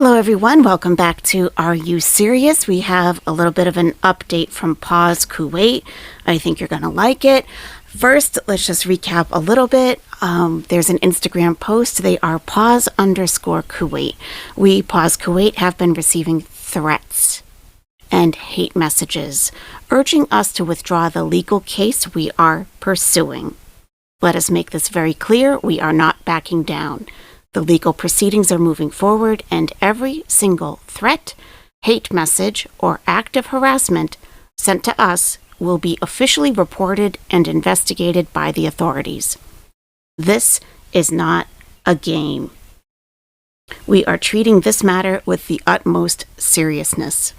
Hello everyone, welcome back to Are You Serious? We have a little bit of an update from Pause Kuwait. I think you're going to like it. First, let's just recap a little bit. There's an Instagram post. They are pause_Kuwait. We, Pause Kuwait, have been receiving threats and hate messages urging us to withdraw the legal case we are pursuing. Let us make this very clear. We are not backing down. The legal proceedings are moving forward, and every single threat, hate message, or act of harassment sent to us will be officially reported and investigated by the authorities. This is not a game. We are treating this matter with the utmost seriousness.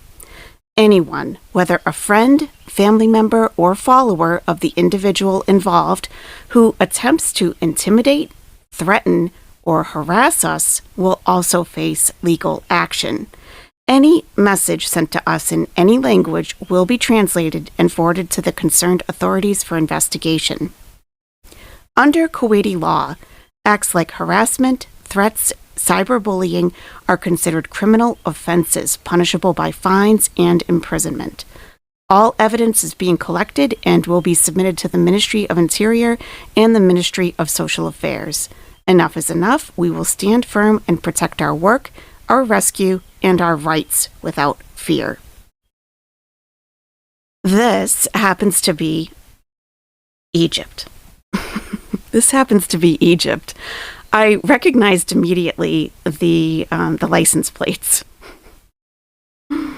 Anyone, whether a friend, family member, or follower of the individual involved, who attempts to intimidate, threaten, or harass us will also face legal action. Any message sent to us in any language will be translated and forwarded to the concerned authorities for investigation. Under Kuwaiti law, acts like harassment, threats, cyberbullying are considered criminal offenses punishable by fines and imprisonment. All evidence is being collected and will be submitted to the Ministry of Interior and the Ministry of Social Affairs. Enough is enough. We will stand firm and protect our work, our rescue, and our rights without fear. This happens to be Egypt. This happens to be Egypt. I recognized immediately the license plates. And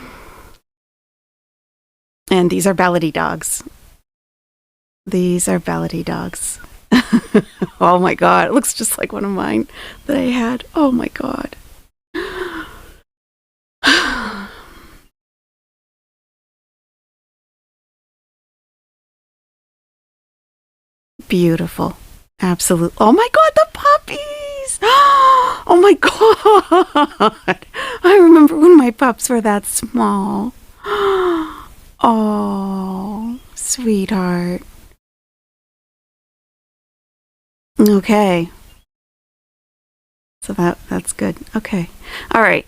these are Baladi dogs. These are Baladi dogs. Oh my God, it looks just like one of mine that I had. Oh my God. Beautiful. Absolute. Oh my God, the puppies. Oh my God. I remember when my pups were that small. Oh, sweetheart. Okay. So that's good. Okay. All right.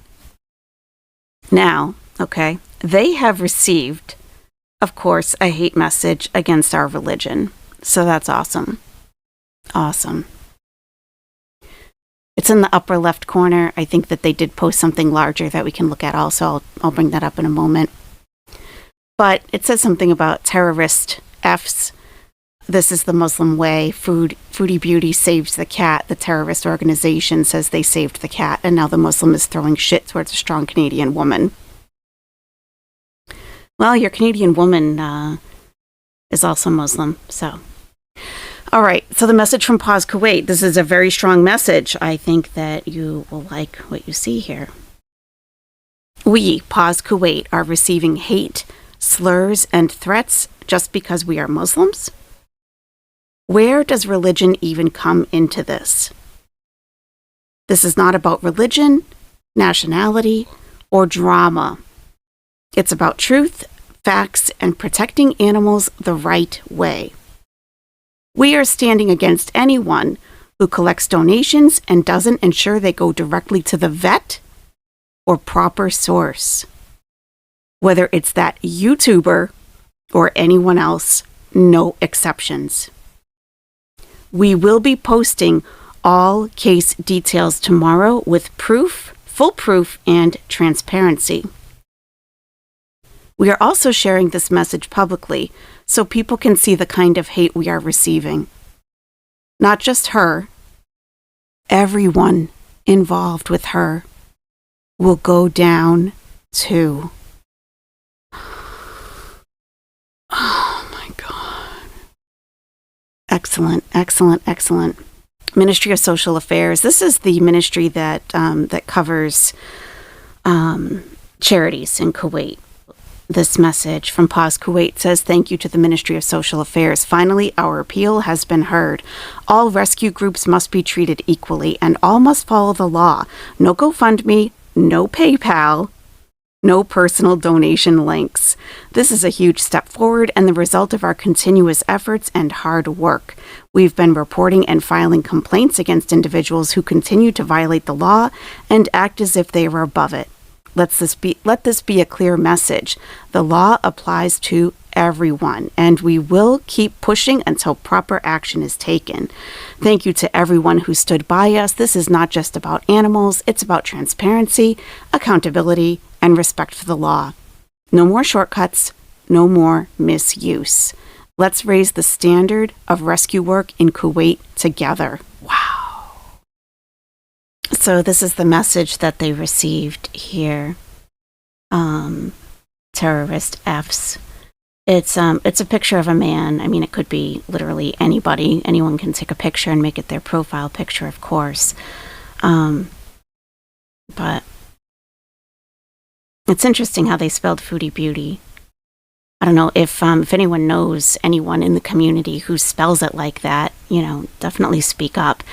Now, okay, they have received, of course, a hate message against our religion. So that's awesome. Awesome. It's in the upper left corner. I think that they did post something larger that we can look at also. I'll bring that up in a moment. But it says something about terrorist Fs. This is the Muslim way. Foodie Beauty saves the cat. The terrorist organization says they saved the cat, and now the Muslim is throwing shit towards a strong Canadian woman. Well, your Canadian woman is also Muslim, so. All right, so the message from Pause Kuwait. This is a very strong message. I think that you will like what you see here. We, Pause Kuwait, are receiving hate, slurs, and threats just because we are Muslims? Where does religion even come into this? This is not about religion, nationality, or drama. It's about truth, facts, and protecting animals the right way. We are standing against anyone who collects donations and doesn't ensure they go directly to the vet or proper source. Whether it's that YouTuber or anyone else, no exceptions. We will be posting all case details tomorrow with proof, full proof, and transparency. We are also sharing this message publicly so people can see the kind of hate we are receiving. Not just her, everyone involved with her will go down too. Oh my God. Excellent, excellent, excellent. Ministry of Social Affairs. This is the ministry that covers charities in Kuwait. This message from Pause Kuwait says, thank you to the Ministry of Social Affairs. Finally, our appeal has been heard. All rescue groups must be treated equally and all must follow the law. No GoFundMe, no PayPal. No personal donation links. This is a huge step forward and the result of our continuous efforts and hard work. We've been reporting and filing complaints against individuals who continue to violate the law and act as if they are above it. Let this be a clear message. The law applies to everyone, and we will keep pushing until proper action is taken. Thank you to everyone who stood by us. This is not just about animals, it's about transparency, accountability, and respect for the law. No more shortcuts, no more misuse. Let's raise the standard of rescue work in Kuwait together. Wow. So this is the message that they received here. Terrorist Fs. It's a picture of a man. I mean, it could be literally anybody. Anyone can take a picture and make it their profile picture, of course. But it's interesting how they spelled Foodie Beauty. I don't know if anyone knows anyone in the community who spells it like that, definitely speak up.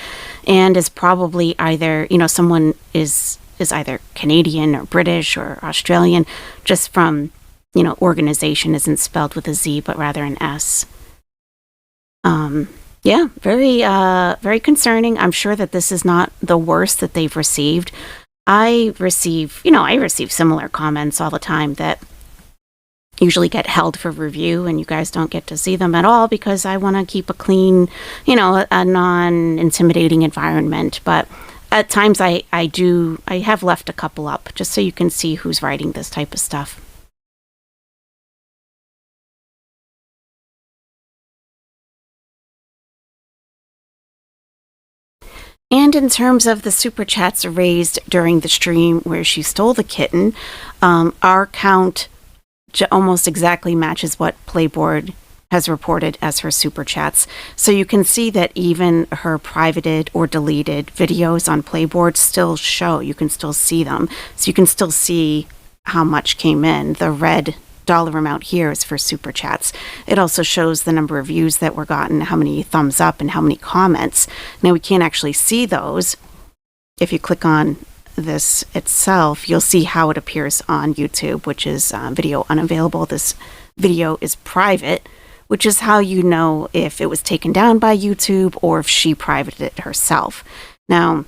And is probably either, someone is either Canadian or British or Australian, just from, organization isn't spelled with a Z, but rather an S. Yeah, very concerning. I'm sure that this is not the worst that they've received. I receive similar comments all the time that usually get held for review, and you guys don't get to see them at all because I want to keep a clean, a non-intimidating environment. But at times I have left a couple up just so you can see who's writing this type of stuff. And in terms of the super chats raised during the stream where she stole the kitten, our count almost exactly matches what Playboard has reported as her super chats. So you can see that even her privated or deleted videos on Playboard still show. You can still see them. So you can still see how much came in. The red dollar amount here is for super chats. It also shows the number of views that were gotten, how many thumbs up, and how many comments. Now we can't actually see those. If you click on this itself, you'll see how it appears on YouTube, which is video unavailable. This video is private, which is how you know if it was taken down by YouTube or if she privated it herself. Now,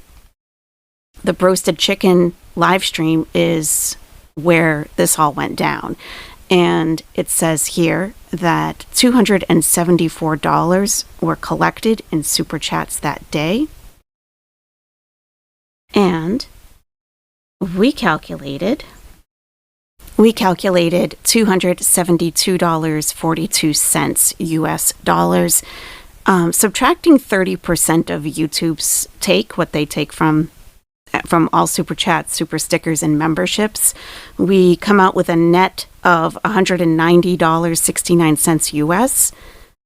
the Broasted Chicken live stream is where this all went down. And it says here that $274 were collected in super chats that day. And we calculated $272.42 US dollars. Subtracting 30% of YouTube's take, what they take from all super chats, super stickers, and memberships, we come out with a net of $190.69 US.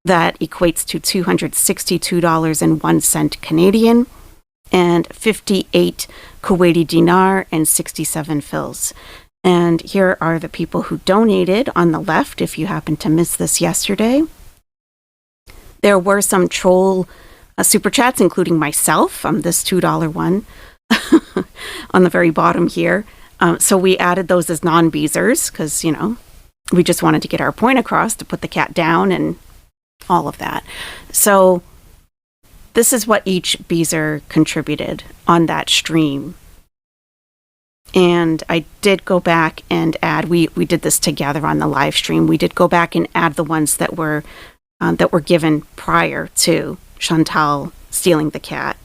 That equates to $262.01 Canadian and 58 Kuwaiti dinar and 67 fils. And here are the people who donated on the left, if you happen to miss this yesterday. There were some troll super chats, including myself, this $2 one on the very bottom here. So we added those as non-beezers because, we just wanted to get our point across to put the cat down and all of that. So this is what each beezer contributed on that stream. And I did go back and add, we did this together on the live stream. We did go back and add the ones that were given prior to Chantal stealing the cat.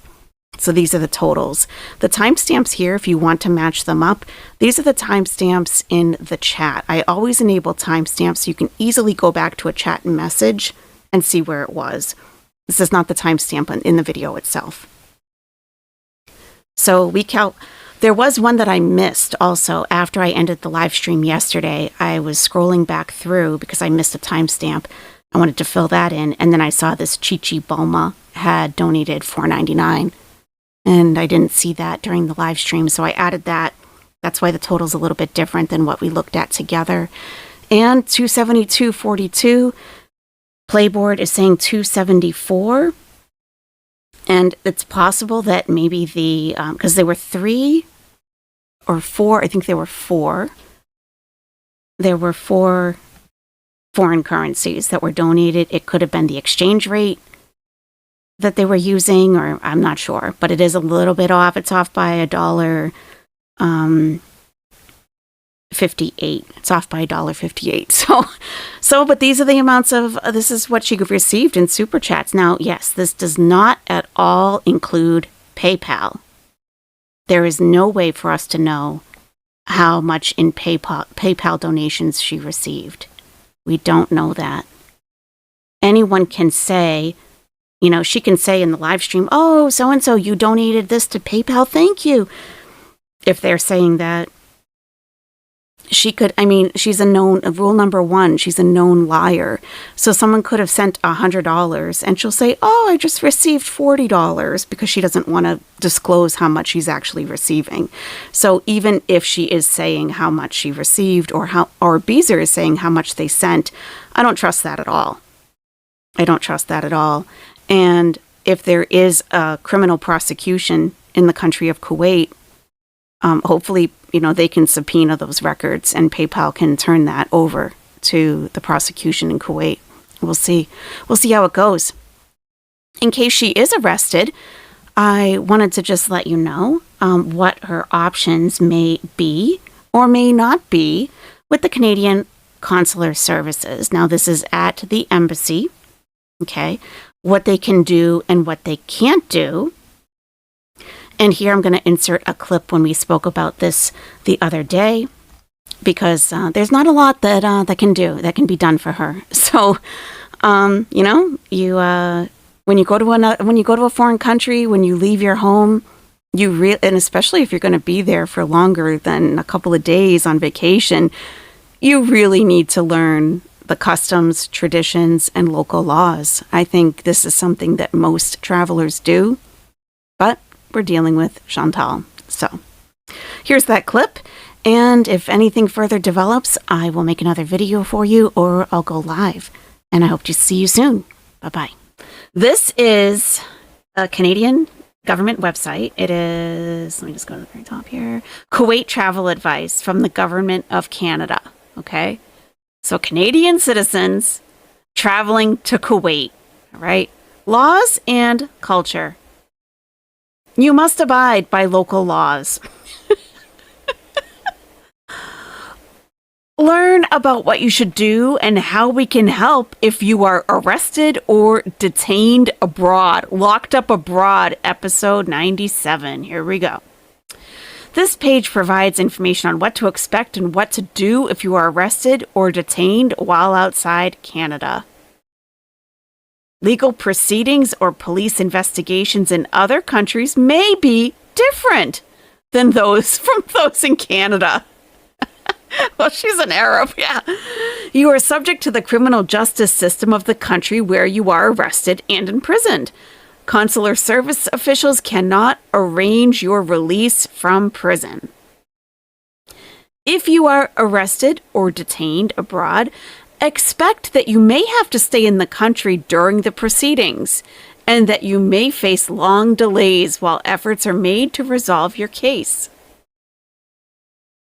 So these are the totals. The timestamps here, if you want to match them up, these are the timestamps in the chat. I always enable timestamps so you can easily go back to a chat message and see where it was. This is not the timestamp in the video itself. So there was one that I missed also after I ended the live stream yesterday. I was scrolling back through because I missed a timestamp. I wanted to fill that in, and then I saw this Chichi Bulma had donated $4.99. And I didn't see that during the live stream, so I added that. That's why the total's a little bit different than what we looked at together. And $272.42. Playboard is saying $274. And it's possible that maybe because there were 3 or 4, I think there were 4 there were 4 foreign currencies that were donated. It could have been the exchange rate that they were using, or I'm not sure, but it is a little bit off. It's off by $1.58. It's off by $1.58. But these are the amounts of, this is what she received in super chats. Now, yes, this does not at all include PayPal. There is no way for us to know how much in PayPal donations she received. We don't know that. Anyone can say, she can say in the live stream, oh, so-and-so, you donated this to PayPal, thank you. If they're saying that, she's rule number 1, she's a known liar. So someone could have sent $100 and she'll say, oh, I just received $40 because she doesn't want to disclose how much she's actually receiving. So even if she is saying how much she received or Beezer is saying how much they sent, I don't trust that at all. I don't trust that at all. And if there is a criminal prosecution in the country of Kuwait, hopefully, they can subpoena those records and PayPal can turn that over to the prosecution in Kuwait. We'll see. We'll see how it goes. In case she is arrested, I wanted to just let you know what her options may be or may not be with the Canadian Consular Services. Now, this is at the embassy, okay? What they can do and what they can't do. And here I'm going to insert a clip when we spoke about this the other day, because there's not a lot that can be done for her. So, when you go to a foreign country, when you leave your home, and especially if you're going to be there for longer than a couple of days on vacation, you really need to learn the customs, traditions, and local laws. I think this is something that most travelers do, but we're dealing with Chantal. So here's that clip. And if anything further develops, I will make another video for you or I'll go live. And I hope to see you soon. Bye-bye. This is a Canadian government website. It is, let me just go to the very top here, Kuwait travel advice from the government of Canada. Okay. So Canadian citizens traveling to Kuwait. All right. Laws and culture. You must abide by local laws. Learn about what you should do and how we can help if you are arrested or detained abroad. Locked Up Abroad, episode 97. Here we go. This page provides information on what to expect and what to do if you are arrested or detained while outside Canada. Legal proceedings or police investigations in other countries may be different than those from those in Canada. Well, she's an Arab, yeah. You are subject to the criminal justice system of the country where you are arrested and imprisoned. Consular service officials cannot arrange your release from prison. If you are arrested or detained abroad, expect that you may have to stay in the country during the proceedings and that you may face long delays while efforts are made to resolve your case.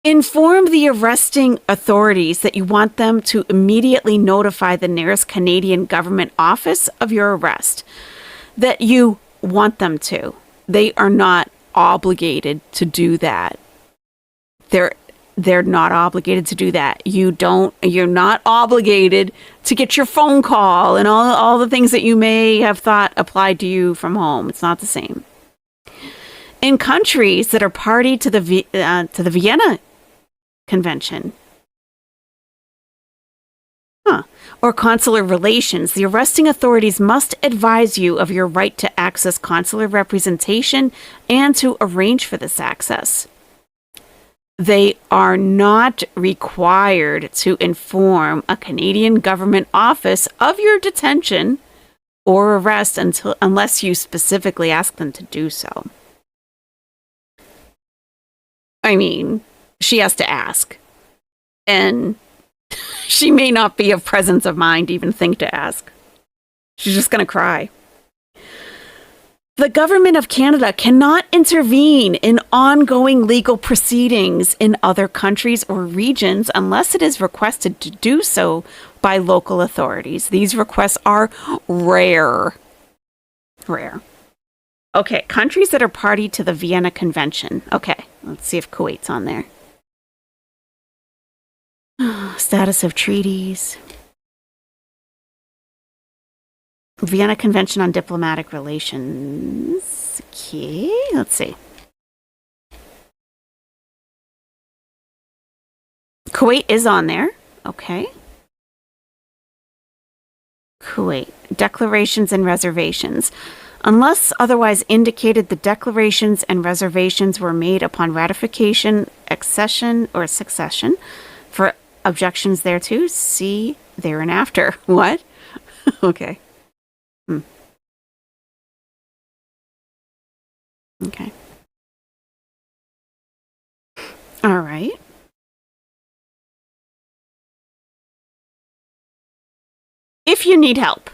Inform the arresting authorities that you want them to immediately notify the nearest Canadian government office of your arrest. That you want them to. They are not obligated to do that. They're not obligated to do that. You're not obligated to get your phone call and all the things that you may have thought applied to you from home. It's not the same. In countries that are party to the Vienna Convention, or consular relations, the arresting authorities must advise you of your right to access consular representation and to arrange for this access. They are not required to inform a Canadian government office of your detention or arrest unless you specifically ask them to do so. I mean, she has to ask. And she may not be of presence of mind to even think to ask. She's just going to cry. The government of Canada cannot intervene in ongoing legal proceedings in other countries or regions unless it is requested to do so by local authorities. These requests are rare. Rare. Okay, countries that are party to the Vienna Convention. Okay, let's see if Kuwait's on there. Status of treaties. Vienna Convention on Diplomatic Relations. Okay, let's see. Kuwait is on there. Okay. Kuwait. Declarations and reservations. Unless otherwise indicated, the declarations and reservations were made upon ratification, accession, or succession. For objections thereto, see thereinafter. What? Okay. Okay. All right. If you need help,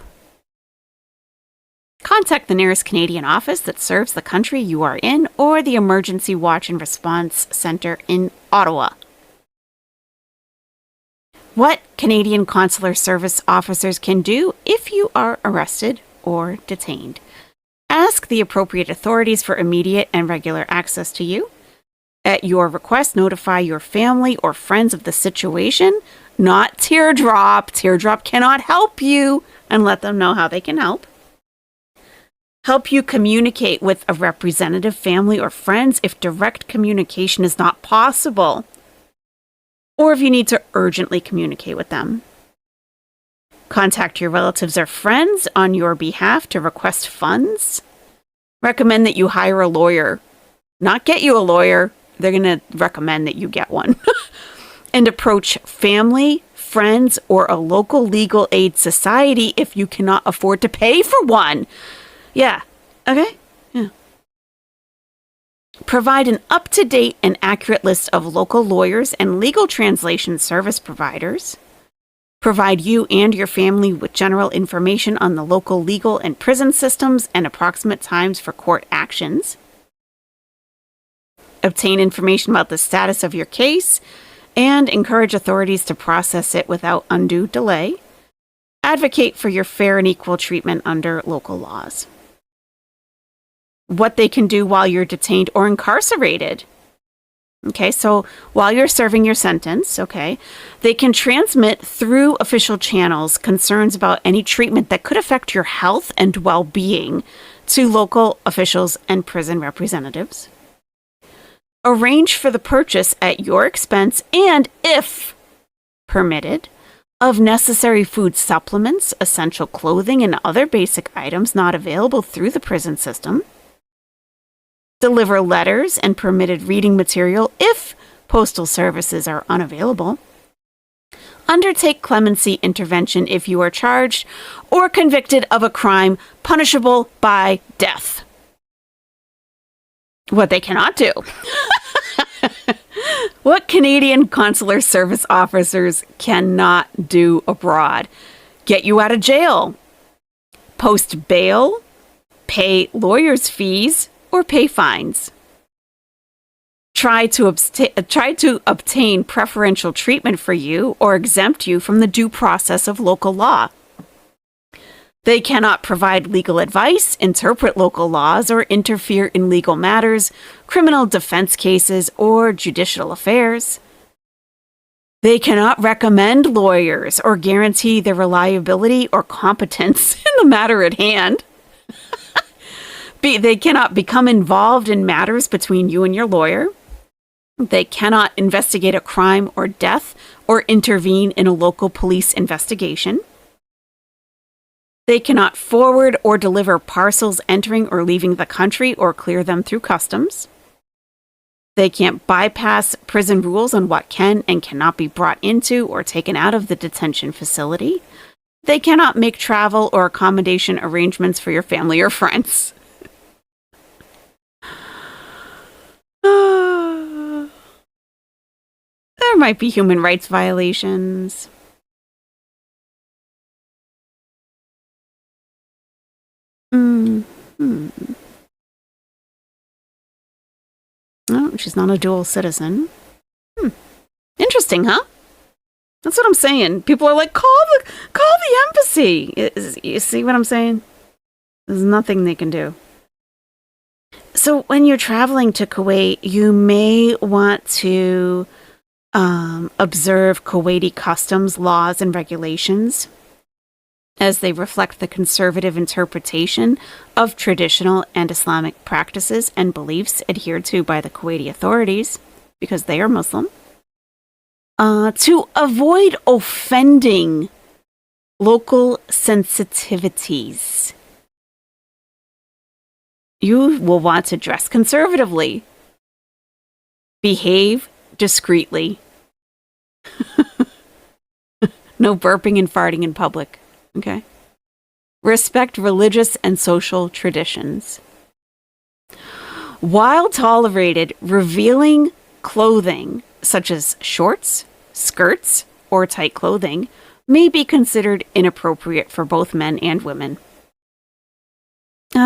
contact the nearest Canadian office that serves the country you are in or the Emergency Watch and Response Center in Ottawa. What Canadian Consular Service officers can do if you are arrested or detained. Ask the appropriate authorities for immediate and regular access to you. At your request, notify your family or friends of the situation, not Teardrop. Teardrop cannot help you, and let them know how they can help. Help you communicate with a representative, family, or friends if direct communication is not possible, or if you need to urgently communicate with them. Contact your relatives or friends on your behalf to request funds. Recommend that you hire a lawyer. Not get you a lawyer. They're going to recommend that you get one. And approach family, friends, or a local legal aid society if you cannot afford to pay for one. Yeah. Okay. Yeah. Provide an up-to-date and accurate list of local lawyers and legal translation service providers. Provide you and your family with general information on the local legal and prison systems and approximate times for court actions. Obtain information about the status of your case and encourage authorities to process it without undue delay. Advocate for your fair and equal treatment under local laws. What they can do while you're detained or incarcerated. Okay, so while you're serving your sentence, okay, they can transmit through official channels concerns about any treatment that could affect your health and well-being to local officials and prison representatives. Arrange for the purchase at your expense and, if permitted, of necessary food supplements, essential clothing, and other basic items not available through the prison system. Deliver letters and permitted reading material if postal services are unavailable. Undertake clemency intervention if you are charged or convicted of a crime punishable by death. What they cannot do. What Canadian Consular Service officers cannot do abroad. Get you out of jail. Post bail. Pay lawyers' fees. Or pay fines. Try to obtain preferential treatment for you or exempt you from the due process of local law. They cannot provide legal advice, interpret local laws, or interfere in legal matters, criminal defense cases, or judicial affairs. They cannot recommend lawyers or guarantee their reliability or competence in the matter at hand. They cannot become involved in matters between you and your lawyer. They cannot investigate a crime or death or intervene in a local police investigation. They cannot forward or deliver parcels entering or leaving the country or clear them through customs. They can't bypass prison rules on what can and cannot be brought into or taken out of the detention facility. They cannot make travel or accommodation arrangements for your family or friends. There might be human rights violations. Oh, she's not a dual citizen. Interesting, huh? That's what I'm saying. People are like, call the embassy. You see what I'm saying? There's nothing they can do. So when you're traveling to Kuwait, you may want to observe Kuwaiti customs, laws, and regulations as they reflect the conservative interpretation of traditional and Islamic practices and beliefs adhered to by the Kuwaiti authorities, because they are Muslim. To avoid offending local sensitivities, you will want to dress conservatively, behave discreetly, no burping and farting in public, okay? Respect religious and social traditions. While tolerated, revealing clothing such as shorts, skirts, or tight clothing may be considered inappropriate for both men and women.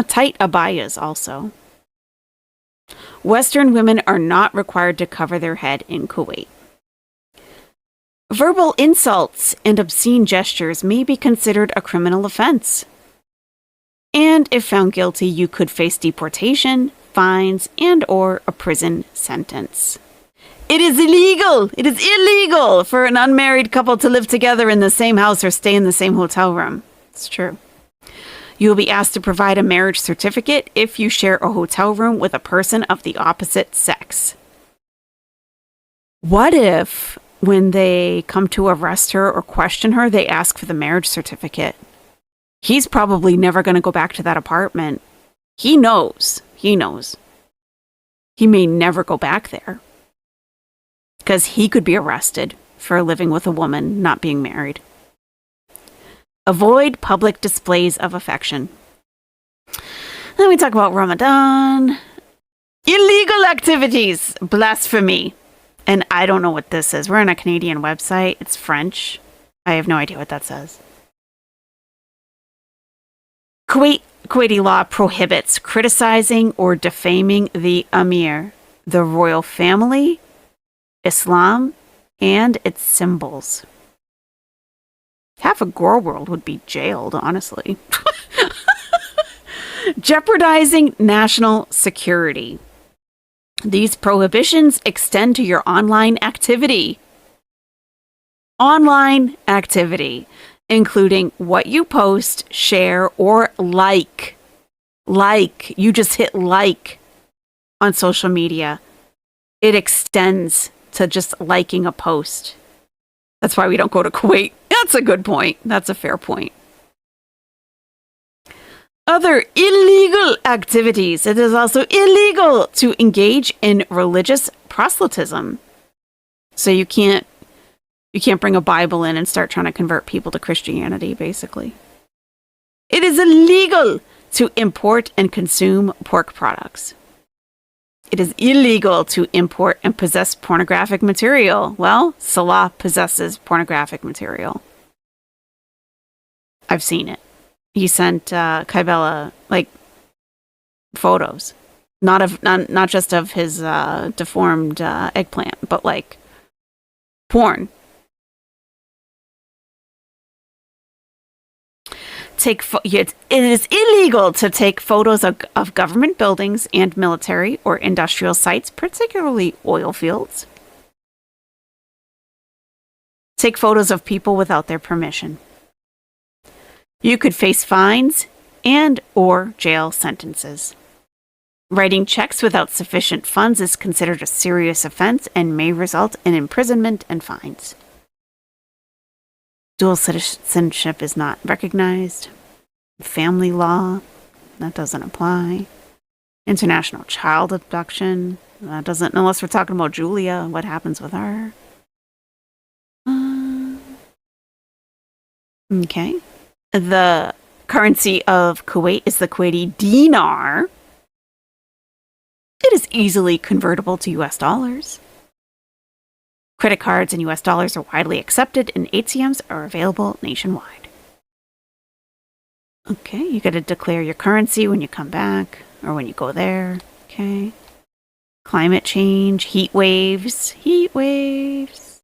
Tight abayas also. Western women are not required to cover their head in Kuwait. Verbal insults and obscene gestures may be considered a criminal offense. And if found guilty, you could face deportation, fines, and or a prison sentence. It is illegal for an unmarried couple to live together in the same house or stay in the same hotel room. It's true. You will be asked to provide a marriage certificate if you share a hotel room with a person of the opposite sex. What if, when they come to arrest her or question her, they ask for the marriage certificate? He's probably never going to go back to that apartment. He knows. He may never go back there, because he could be arrested for living with a woman not being married. Avoid public displays of affection. Then we talk about Ramadan. Illegal activities. Blasphemy. And I don't know what this is. We're on a Canadian website. It's French. I have no idea what that says. Kuwaiti law prohibits criticizing or defaming the Amir, the royal family, Islam, and its symbols. Half of Gore World would be jailed, honestly. Jeopardizing national security. These prohibitions extend to your online activity. Online activity, including what you post, share, or like. Like. You just hit like on social media. It extends to just liking a post. That's why we don't go to Kuwait. That's a good point. That's a fair point. Other illegal activities. It is also illegal to engage in religious proselytism. So you can't bring a Bible in and start trying to convert people to Christianity, basically. It is illegal to import and consume pork products. It is illegal to import and possess pornographic material. Well, Salah possesses pornographic material. I've seen it. He sent Kybella photos, not just of his deformed eggplant, but like porn. It is illegal to take photos of government buildings and military or industrial sites, particularly oil fields. Take photos of people without their permission. You could face fines and or jail sentences. Writing checks without sufficient funds is considered a serious offense and may result in imprisonment and fines. Dual citizenship is not recognized. Family law, that doesn't apply. International child abduction, that doesn't, unless we're talking about Julia, what happens with her. Okay. The currency of Kuwait is the Kuwaiti dinar. It is easily convertible to US dollars. Credit cards and US dollars are widely accepted, and ATMs are available nationwide. Okay, you got to declare your currency when you come back or when you go there. Okay. Climate change, heat waves, heat waves.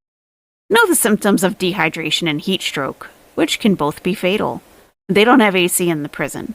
Know the symptoms of dehydration and heat stroke, which can both be fatal. They don't have AC in the prison.